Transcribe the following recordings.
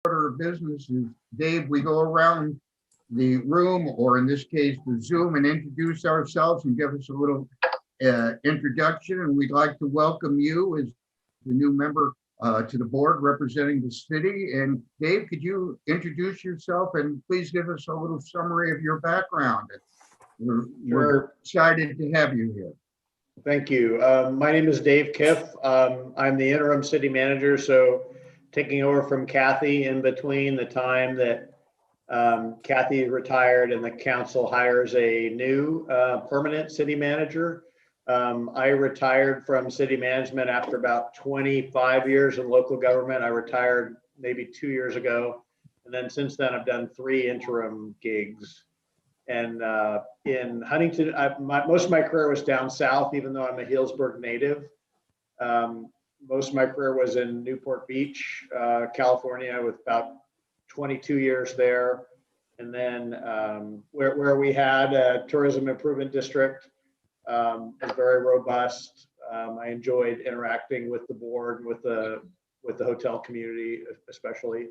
order of business is, Dave, we go around the room, or in this case, the Zoom, and introduce ourselves and give us a little introduction. And we'd like to welcome you as the new member to the board representing the city. And Dave, could you introduce yourself and please give us a little summary of your background? We're excited to have you here. Thank you. My name is Dave Kiff. I'm the interim city manager, so taking over from Kathy in between the time that Kathy retired and the council hires a new permanent city manager. I retired from city management after about 25 years in local government. I retired maybe 2 years ago. And then since then, I've done 3 interim gigs. And in Huntington, most of my career was down south, even though I'm a Healdsburg native. Most of my career was in Newport Beach, California, with about 22 years there. And then where we had a tourism improvement district, was very robust. I enjoyed interacting with the board, with the hotel community, especially.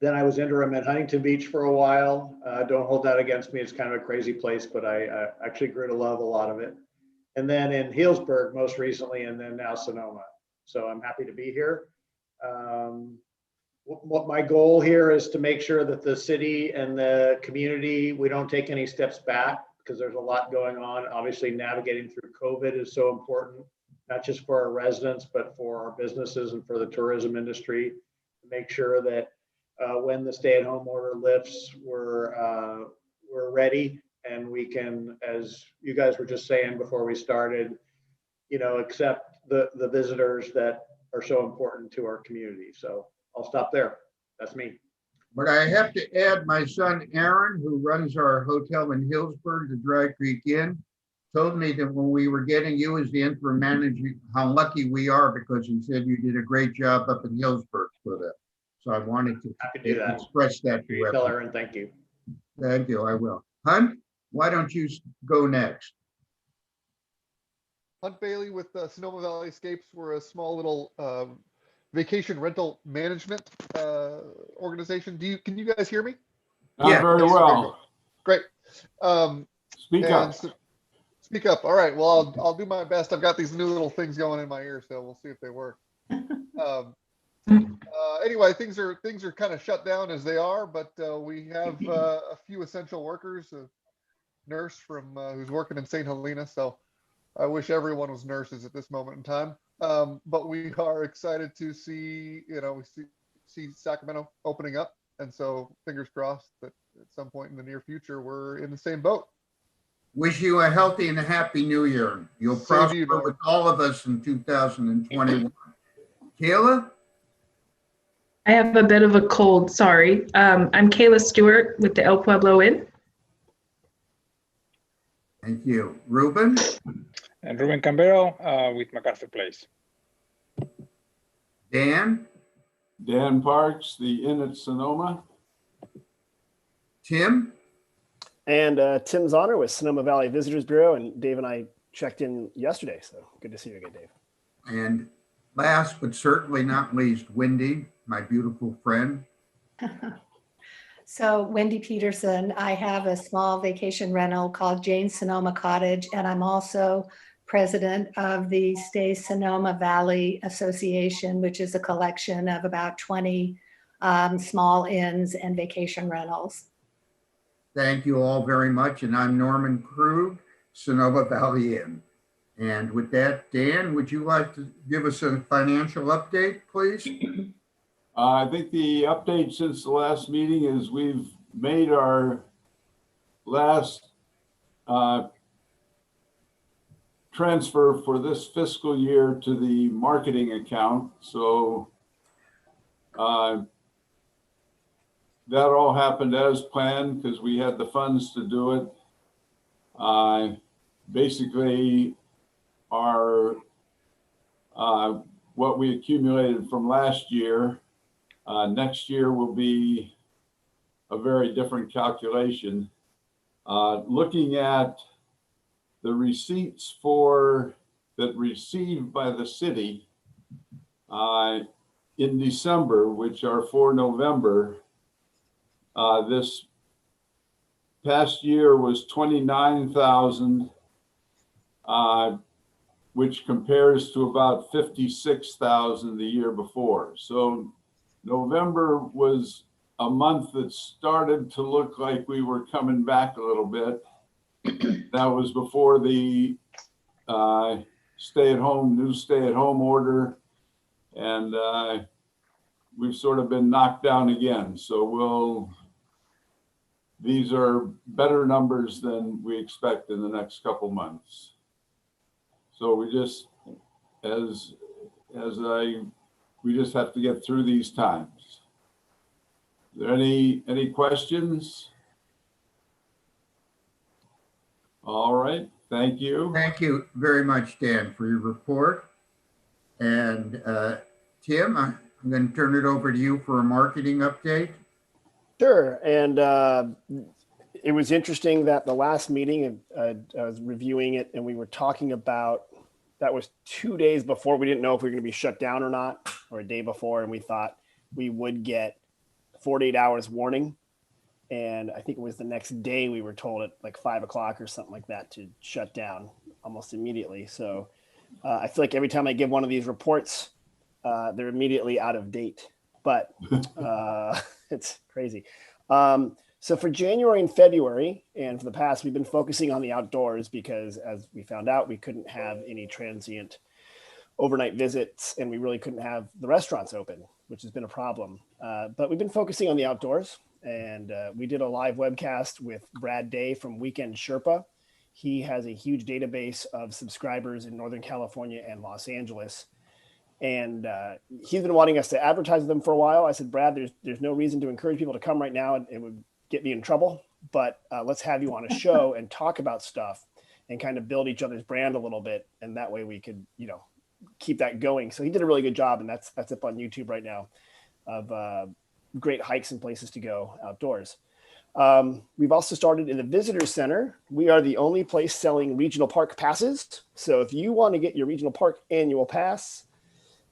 Then I was interim at Huntington Beach for a while. Don't hold that against me. It's kind of a crazy place, but I actually grew to love a lot of it. And then in Healdsburg most recently, and then now Sonoma. So I'm happy to be here. What my goal here is to make sure that the city and the community, we don't take any steps back, because there's a lot going on. Obviously, navigating through COVID is so important, not just for our residents, but for our businesses and for the tourism industry, to make sure that when the stay-at-home order lifts, we're ready, and we can, as you guys were just saying before we started, accept the visitors that are so important to our community. So I'll stop there. That's me. But I have to add, my son Aaron, who runs our hotel in Healdsburg, the Dry Creek Inn, told me that when we were getting you as the interim manager, how lucky we are, because he said you did a great job up in Healdsburg for that. So I wanted to express that to you. Tell Aaron, thank you. Thank you, I will. Hunt, why don't you go next? Hunt Bailey with Sonoma Valley Escapes. We're a small little vacation rental management organization. Can you guys hear me? Yeah, very well. Great. Speak up. Speak up. All right. Well, I'll do my best. I've got these new little things going in my ear, so we'll see if they work. Anyway, things are kind of shut down as they are, but we have a few essential workers, a nurse from who's working in St. Helena. So I wish everyone was nurses at this moment in time. But we are excited to see, we see Sacramento opening up. And so fingers crossed that at some point in the near future, we're in the same boat. Wish you a healthy and a happy new year. You'll prosper with all of us in 2021. Kayla? I have a bit of a cold, sorry. I'm Kayla Stewart with the El Pueblo Inn. Thank you. Ruben? And Ruben Cambero with MacArthur Place. Dan? Dan Parks, the Inn at Sonoma. Tim? And Tim Zahner with Sonoma Valley Visitors Bureau. And Dave and I checked in yesterday, so good to see you again, Dave. And last but certainly not least, Wendy, my beautiful friend. So Wendy Peterson, I have a small vacation rental called Jane Sonoma Cottage, and I'm also president of the Stay Sonoma Valley Association, which is a collection of about 20 small inns and vacation rentals. Thank you all very much. And I'm Norman Krug, Sonoma Valley Inn. And with that, Dan, would you like to give us a financial update, please? I think the update since the last meeting is we've made our last transfer for this fiscal year to the marketing account. So that all happened as planned because we had the funds to do it. Basically, our what we accumulated from last year, next year will be a very different calculation. Looking at the receipts that received by the city in December, which are for November, this past year was 29,000, which compares to about 56,000 the year before. So November was a month that started to look like we were coming back a little bit. That was before the new stay-at-home order, and we've sort of been knocked down again. So these are better numbers than we expect in the next couple months. So we just, we just have to get through these times. Are there any questions? All right, thank you. Thank you very much, Dan, for your report. And Tim, I'm going to turn it over to you for a marketing update. Sure. And it was interesting that the last meeting, I was reviewing it, and we were talking about, that was 2 days before. We didn't know if we were going to be shut down or not, or a day before. And we thought we would get 48 hours warning. And I think it was the next day we were told at like 5 o'clock or something like that to shut down almost immediately. So I feel like every time I give one of these reports, they're immediately out of date, but it's crazy. So for January and February, and for the past, we've been focusing on the outdoors because, as we found out, we couldn't have any transient overnight visits, and we really couldn't have the restaurants open, which has been a problem. But we've been focusing on the outdoors, and we did a live webcast with Brad Day from Weekend Sherpa. He has a huge database of subscribers in Northern California and Los Angeles. And he's been wanting us to advertise them for a while. I said, Brad, there's no reason to encourage people to come right now. It would get me in trouble, but let's have you on a show and talk about stuff and kind of build each other's brand a little bit. And that way we could, keep that going. So he did a really good job, and that's up on YouTube right now, of great hikes and places to go outdoors. We've also started in the visitor center. We are the only place selling regional park passes. So if you want to get your regional park annual pass,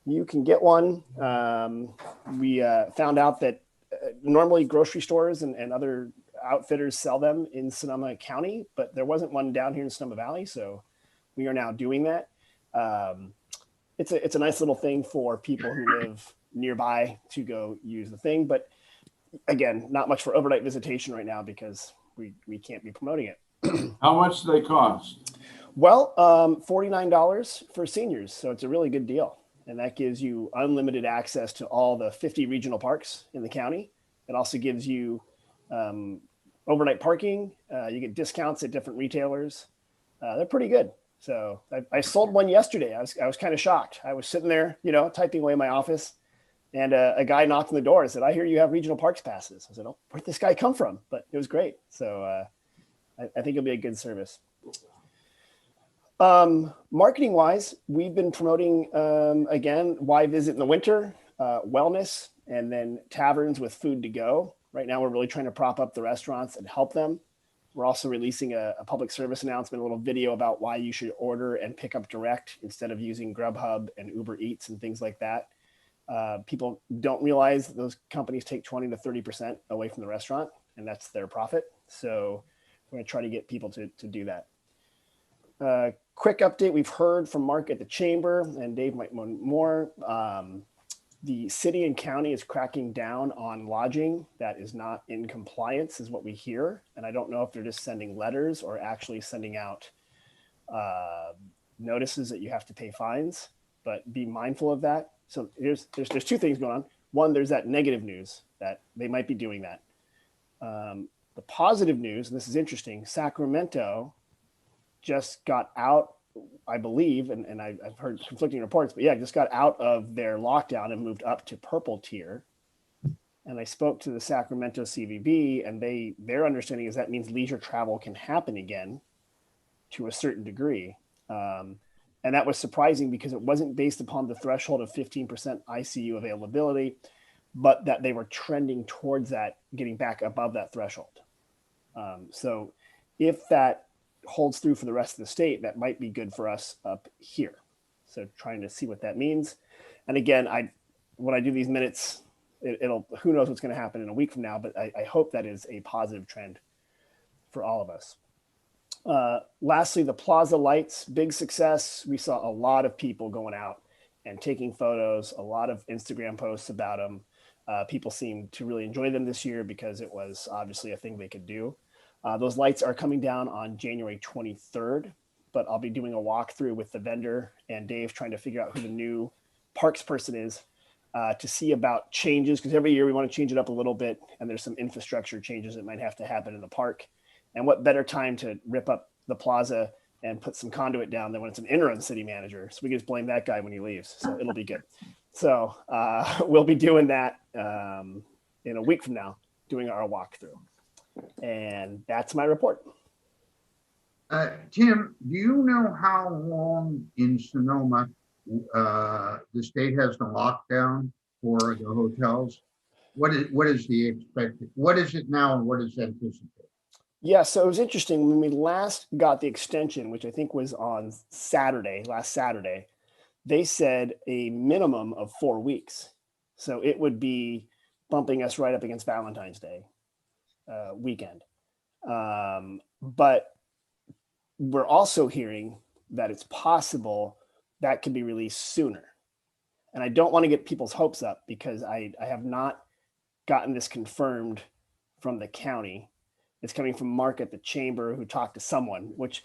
you can get one. We found out that normally grocery stores and other outfitters sell them in Sonoma County, but there wasn't one down here in Sonoma Valley. So we are now doing that. It's a nice little thing for people who live nearby to go use the thing. But again, not much for overnight visitation right now because we can't be promoting it. How much do they cost? Well, $49 for seniors. So it's a really good deal. And that gives you unlimited access to all the 50 regional parks in the county. It also gives you overnight parking. You get discounts at different retailers. They're pretty good. So I sold one yesterday. I was kind of shocked. I was sitting there, typing away in my office, and a guy knocked on the door and said, "I hear you have regional parks passes." I said, "Oh, where'd this guy come from?" But it was great. So I think it'll be a good service. Marketing wise, we've been promoting, again, why visit in the winter, wellness, and then taverns with food to go. Right now, we're really trying to prop up the restaurants and help them. We're also releasing a public service announcement, a little video about why you should order and pick up direct instead of using Grubhub and Uber Eats and things like that. People don't realize that those companies take 20 to 30% away from the restaurant, and that's their profit. So we're going to try to get people to do that. Quick update, we've heard from Mark at the chamber, and Dave might want more. The city and county is cracking down on lodging that is not in compliance, is what we hear. And I don't know if they're just sending letters or actually sending out notices that you have to pay fines, but be mindful of that. So there's two things going on. One, there's that negative news that they might be doing that. The positive news, and this is interesting, Sacramento just got out, I believe, and I've heard conflicting reports, but yeah, just got out of their lockdown and moved up to purple tier. And I spoke to the Sacramento CVB, and their understanding is that means leisure travel can happen again to a certain degree. And that was surprising because it wasn't based upon the threshold of 15% ICU availability, but that they were trending towards that, getting back above that threshold. So if that holds through for the rest of the state, that might be good for us up here. So trying to see what that means. And again, when I do these minutes, it'll, who knows what's going to happen in a week from now, but I hope that is a positive trend for all of us. Lastly, the plaza lights, big success. We saw a lot of people going out and taking photos, a lot of Instagram posts about them. People seemed to really enjoy them this year because it was obviously a thing they could do. Those lights are coming down on January 23rd, but I'll be doing a walkthrough with the vendor and Dave trying to figure out who the new parks person is to see about changes, because every year we want to change it up a little bit, and there's some infrastructure changes that might have to happen in the park. And what better time to rip up the plaza and put some conduit down than when it's an interim city manager. So we can just blame that guy when he leaves. So it'll be good. So we'll be doing that in a week from now, doing our walkthrough. And that's my report. Tim, do you know how long in Sonoma the state has the lockdown for the hotels? What is the expected? What is it now and what is anticipated? Yeah, so it was interesting when we last got the extension, which I think was on last Saturday, they said a minimum of 4 weeks. So it would be bumping us right up against Valentine's Day weekend. But we're also hearing that it's possible that could be released sooner. And I don't want to get people's hopes up because I have not gotten this confirmed from the county. It's coming from Mark at the chamber who talked to someone, which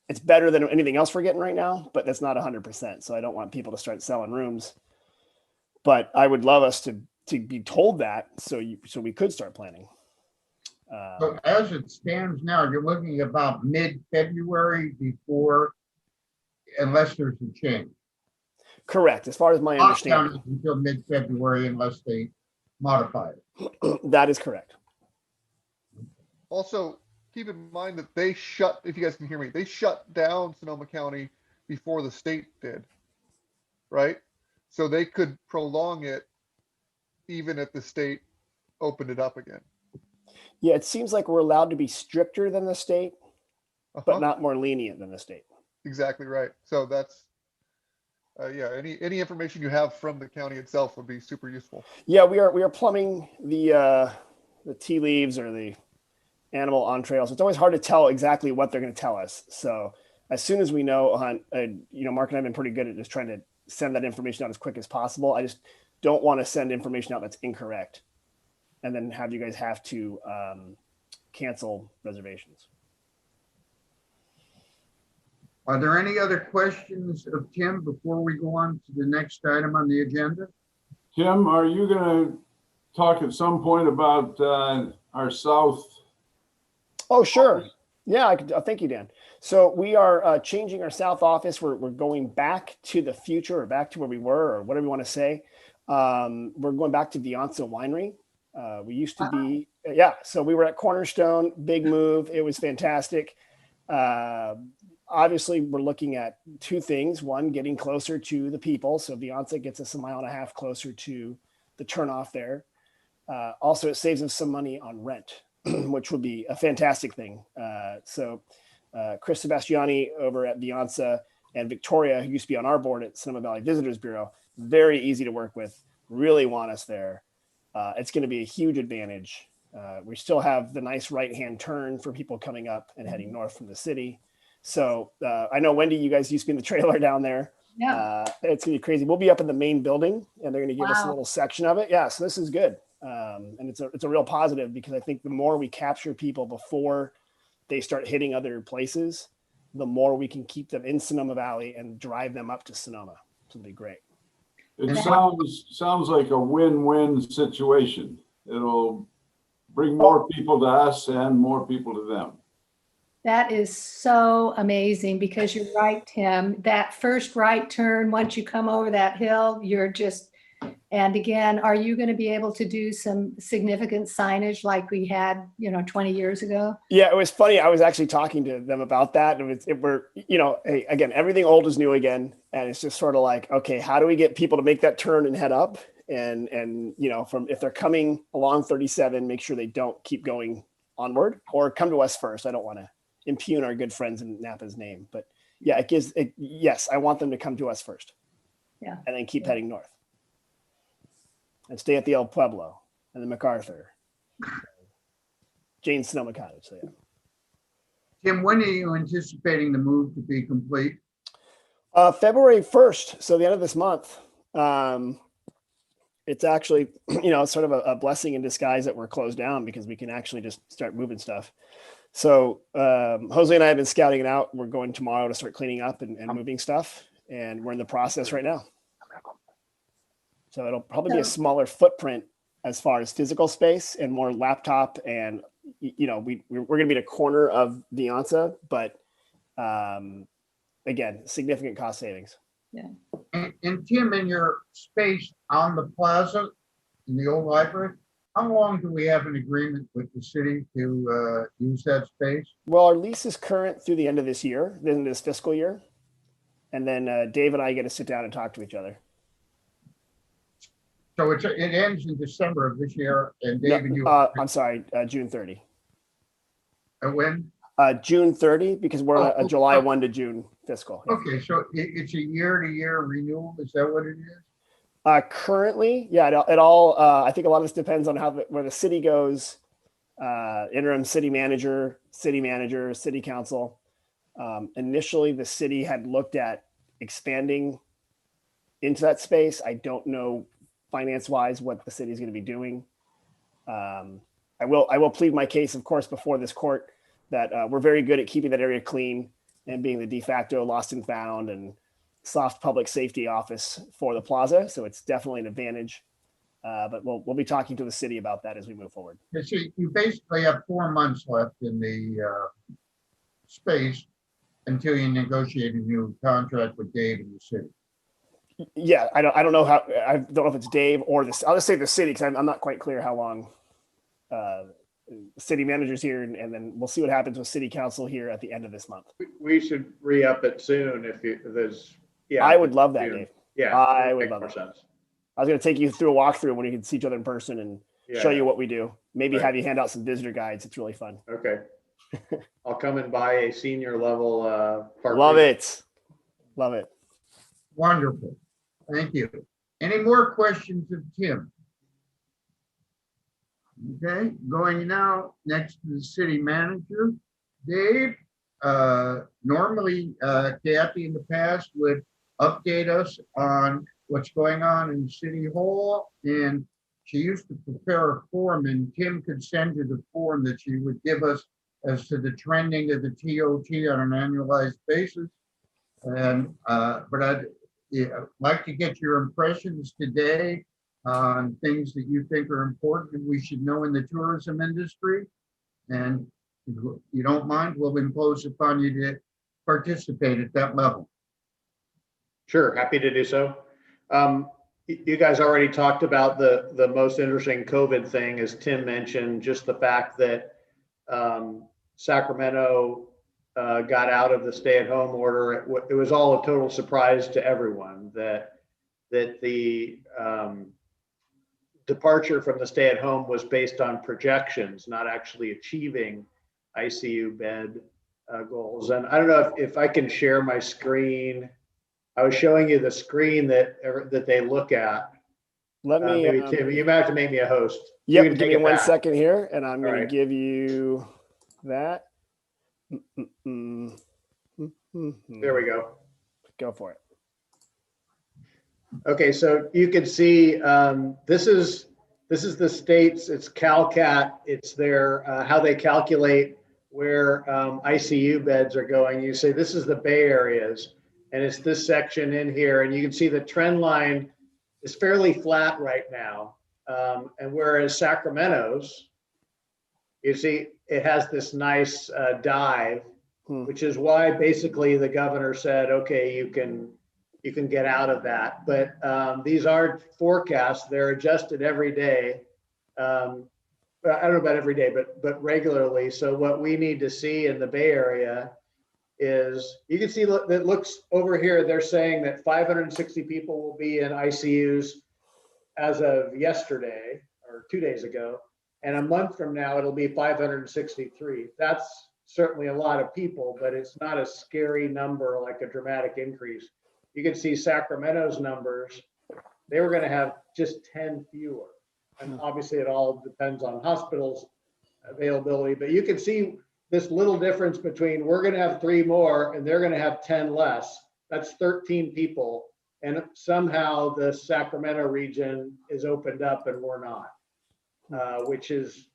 it's better than anything else we're getting right now, but that's not 100%. So I don't want people to start selling rooms. But I would love us to be told that so we could start planning. So as it stands now, you're looking about mid-February before, unless there's a change. Correct. As far as my understanding. Lockdown is until mid-February unless they modify it. That is correct. Also, keep in mind that they shut, if you guys can hear me, they shut down Sonoma County before the state did, right? So they could prolong it even if the state opened it up again. Yeah, it seems like we're allowed to be stricter than the state, but not more lenient than the state. Exactly right. So that's, yeah, any information you have from the county itself would be super useful. Yeah, we are plumbing the tea leaves or the animal entrails. It's always hard to tell exactly what they're going to tell us. So as soon as we know, Mark and I've been pretty good at just trying to send that information out as quick as possible. I just don't want to send information out that's incorrect and then have you guys have to cancel reservations. Are there any other questions of Tim before we go on to the next item on the agenda? Tim, are you going to talk at some point about our south? Oh, sure. Yeah, thank you, Dan. So we are changing our south office. We're going back to the future or back to where we were or whatever you want to say. We're going back to Vianza Winery. We used to be, so we were at Cornerstone, big move. It was fantastic. Obviously, we're looking at two things. One, getting closer to the people. So Vianza gets us 1.5 miles closer to the turnoff there. Also, it saves us some money on rent, which would be a fantastic thing. Chris Sebastiani over at Vianza and Victoria, who used to be on our board at Sonoma Valley Visitors Bureau, very easy to work with, really want us there. It's going to be a huge advantage. We still have the nice right-hand turn for people coming up and heading north from the city. So I know, Wendy, you guys used to be in the trailer down there. Yeah. It's going to be crazy. We'll be up in the main building and they're going to give us a little section of it. Yeah, so this is good. And it's a real positive because I think the more we capture people before they start hitting other places, the more we can keep them in Sonoma Valley and drive them up to Sonoma. So it'll be great. It sounds like a win-win situation. It'll bring more people to us and more people to them. That is so amazing because you're right, Tim. That first right turn, once you come over that hill, you're just, and again, are you going to be able to do some significant signage like we had, 20 years ago? Yeah, it was funny. I was actually talking to them about that. And again, everything old is new again. And it's just sort of like, okay, how do we get people to make that turn and head up? And from if they're coming along 37, make sure they don't keep going onward or come to us first. I don't want to impugn our good friends in Napa's name, but yeah, yes, I want them to come to us first. Yeah. And then keep heading north. and stay at the El Pueblo and the MacArthur. Jane Sonoma Cottage. So yeah. Tim, when are you anticipating the move to be complete? February 1st, so the end of this month. It's actually, sort of a blessing in disguise that we're closed down because we can actually just start moving stuff. So Jose and I have been scouting it out. We're going tomorrow to start cleaning up and moving stuff, and we're in the process right now. So it'll probably be a smaller footprint as far as physical space and more laptop, and we're going to be in a corner of the Ansa, but again, significant cost savings. And Tim, in your space on the plaza, in the old library, how long do we have an agreement with the city to use that space? Well, our lease is current through the end of this year, then this fiscal year. And then Dave and I get to sit down and talk to each other. So it ends in December of this year, and Dave and you. I'm sorry, June 30. When? June 30, because we're a July 1 to June fiscal. Yeah. Okay, so it's a year-to-year renewal. Is that what it is? Currently, yeah, it all. I think a lot of this depends on where the city goes. Interim city manager, city council. Initially, the city had looked at expanding into that space. I don't know finance-wise what the city is going to be doing. I will plead my case, of course, before this court that we're very good at keeping that area clean and being the de facto lost and found and soft public safety office for the plaza. So it's definitely an advantage. But we'll be talking to the city about that as we move forward. So you basically have 4 months left in the space until you negotiate a new contract with Dave and the city. Yeah, I don't know if it's Dave or this. I'll just say the city because I'm not quite clear how long the city manager's here, and then we'll see what happens with city council here at the end of this month. We should re-up it soon if there's. Yeah, I would love that, June. Dave. Yeah, I would love more it. sense. I was going to take you through a walkthrough when you can see each other in person and show you what we do. Maybe Right. have you hand out some visitor guides. It's really fun. Okay. I'll come and buy a senior level park. Love it. Love it. Wonderful. Thank you. Any more questions of Tim? Okay, going now next to the city manager, Dave. Normally, Kathy in the past would update us on what's going on in City Hall, and she used to prepare a form, and Tim could send you the form that she would give us as to the trending of the TOT on an annualized basis. And but I'd like to get your impressions today on things that you think are important and we should know in the tourism industry. And if you don't mind, we'll impose upon you to participate at that level. Sure, happy to do so. You guys already talked about the most interesting COVID thing, as Tim mentioned, just the fact that Sacramento got out of the stay-at-home order. It was all a total surprise to everyone that the departure from the stay-at-home was based on projections, not actually achieving ICU bed goals. And I don't know if I can share my screen. I was showing you the screen that they look at. Let me. Maybe Tim, you might have to make me a host. Yep. Give me 1 second here, and I'm going to right. give you that. There we go. Go for it. Okay, so you can see this is the states. It's CalCat. It's their how they calculate where ICU beds are going. You say this is the Bay Areas, and it's this section in here, and you can see the trend line is fairly flat right now. And whereas Sacramento's, you see it has this nice dive, which is why basically the governor said, okay, you can get out of that. But these are forecasts. They're adjusted every day. I don't know about every day, but regularly. So what we need to see in the Bay Area is, you can see that looks over here. They're saying that 560 people will be in ICUs as of yesterday or 2 days ago. And a month from now, it'll be 563. That's certainly a lot of people, but it's not a scary number like a dramatic increase. You can see Sacramento's numbers they were going to have just 10 fewer. And obviously it all depends on hospitals availability, but you can see this little difference between we're going to have 3 more and they're going to have 10 less. That's 13 people. And somehow the Sacramento region is opened up and we're not, which is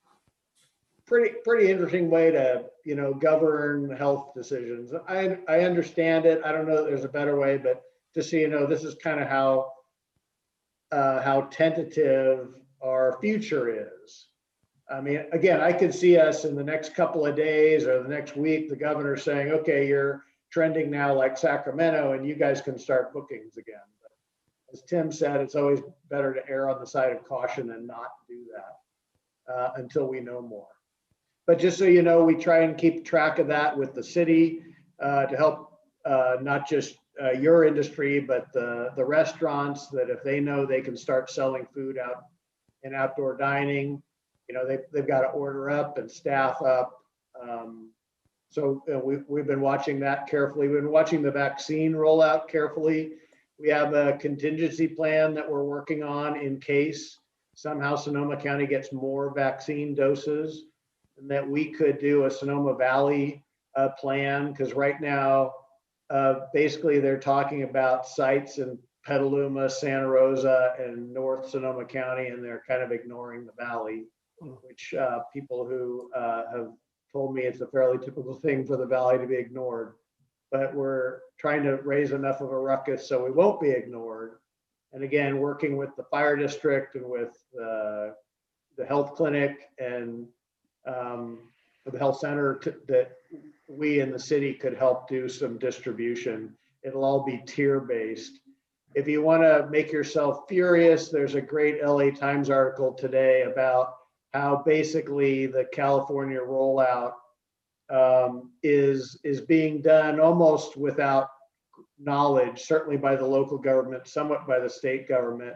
pretty interesting way to, you know, govern health decisions. I understand it. I don't know that there's a better way, but just so you know, this is kind of how tentative our future is. I mean, again, I could see us in the next couple of days or the next week, the governor saying, okay, you're trending now like Sacramento and you guys can start bookings again. But as Tim said, it's always better to err on the side of caution and not do that until we know more. But just so you know, we try and keep track of that with the city to help not just your industry, but the restaurants, that if they know they can start selling food out in outdoor dining, you know, they've got to order up and staff up. So we've been watching that carefully. We've been watching the vaccine rollout carefully. We have a contingency plan that we're working on in case somehow Sonoma County gets more vaccine doses, and that we could do a Sonoma Valley plan, because right now, basically they're talking about sites in Petaluma, Santa Rosa, and North Sonoma County, and they're kind of ignoring the Valley, which people who have told me it's a fairly typical thing for the Valley to be ignored. But we're trying to raise enough of a ruckus so we won't be ignored. And again, working with the fire district and with the health clinic and the health center that we in the city could help do some distribution. It'll all be tier based. If you want to make yourself furious, there's a great LA Times article today about how basically the California rollout is being done almost without knowledge, certainly by the local government, somewhat by the state government,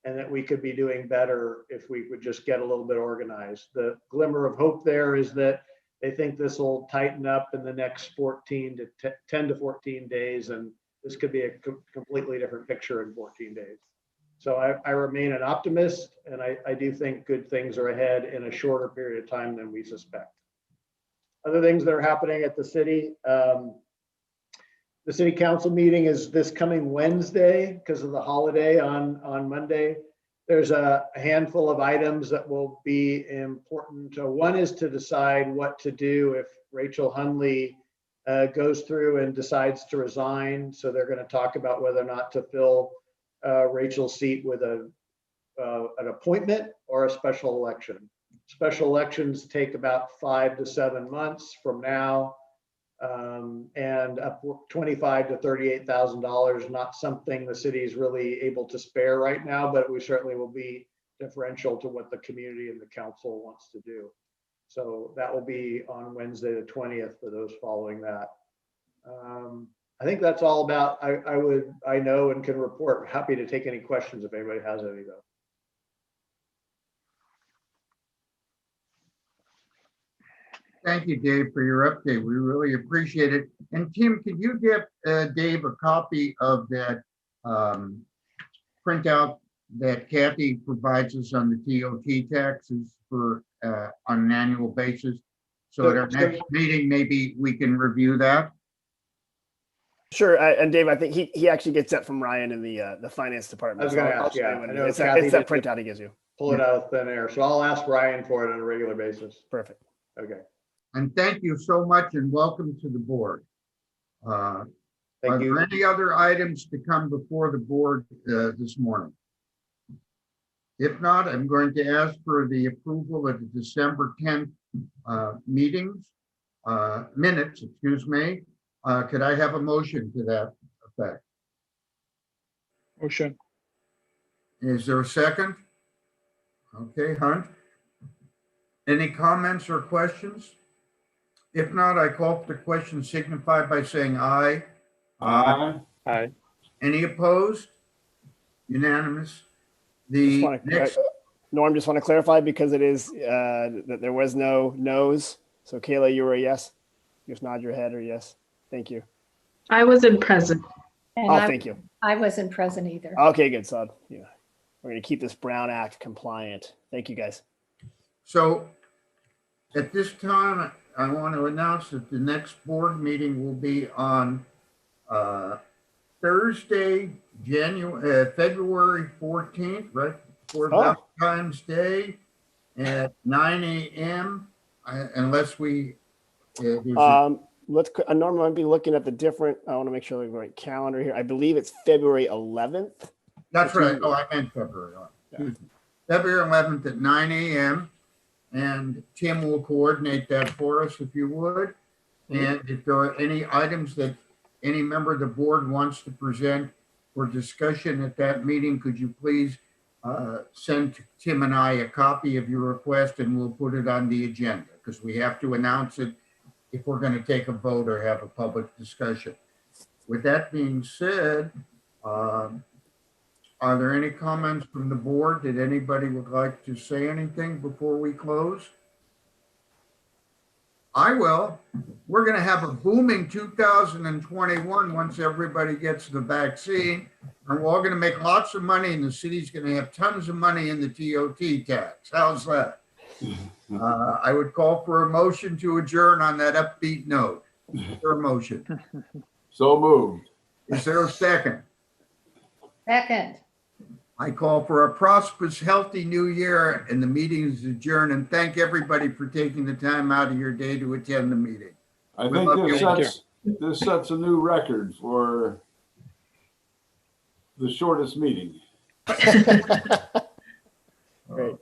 and that we could be doing better if we would just get a little bit organized. The glimmer of hope there is that they think this will tighten up in the next 10 to 14 days, and this could be a completely different picture in 14 days. So I remain an optimist, and I do think good things are ahead in a shorter period of time than we suspect. Other things that are happening at the city, the city council meeting is this coming Wednesday because of the holiday on Monday. There's a handful of items that will be important. One is to decide what to do if Rachel Hundley goes through and decides to resign. So they're going to talk about whether or not to fill Rachel's seat with an appointment or a special election. Special elections take about 5 to 7 months from now, and up $25,000 to $38,000. Not something the city is really able to spare right now, but we certainly will be differential to what the community and the council wants to do. So that will be on Wednesday the 20th for those following that. I think that's all about. I know and can report. Happy to take any questions if anybody has any though. Thank you, Dave, for your update. We really appreciate it. And Tim, could you get Dave a copy of that printout that Kathy provides us on the TOT taxes for on an annual basis? So at our next meeting, maybe we can review that. Sure, and Dave, I think he actually gets that from Ryan in the finance department. I was going to ask, yeah, I know it's that printout he gives you. Pull it out of thin air. So I'll ask Ryan for it on a regular basis. Perfect. Okay. And thank you so much and welcome to the board. Are there any other items to come before the board this morning? If not, I'm going to ask for the approval of the December 10th minutes, excuse me. Could I have a motion to that effect? Motion. Is there a second? Okay, Hunt. Any comments or questions? If not, I call for the question, signify by saying aye. Aye. Aye. Any opposed? Unanimous. Norm, just want to clarify because it is that there was no no's. So Kayla, you were a yes. Just nod your head or yes. Thank you. I wasn't present. And Oh, thank you. I wasn't present either. Okay, good. So yeah, We're going to keep this Brown Act compliant. Thank you, guys. So at this time, I want to announce that the next board meeting will be on Thursday, February 14th, right before Oh. Valentine's Day at 9 a.m. Unless we, Normally I'd be looking at the different, I want to make sure I have the right calendar here. I believe it's February 11th. that's for right. Tuesday. Oh, I meant February 11th. Yeah. Excuse me. February 11th at 9 a.m. And Tim will coordinate that for us if you would. And if there are any items that any member of the board wants to present for discussion at that meeting, could you please send Tim and I a copy of your request and we'll put it on the agenda because we have to announce it if we're going to take a vote or have a public discussion. With that being said, are there any comments from the board? Did anybody would like to say anything before we close? I will. We're going to have a booming 2021 once everybody gets the vaccine. And we're all going to make lots of money and the city's going to have tons of money in the TOT tax. How's that? I would call for a motion to adjourn on that upbeat note. Is there a motion? So moved. Is there a second? Second. I call for a prosperous, healthy new year and the meeting is adjourned. And thank everybody for taking the time out of your day to attend the meeting. I We think love you. this sets a new record for the shortest meeting. Great.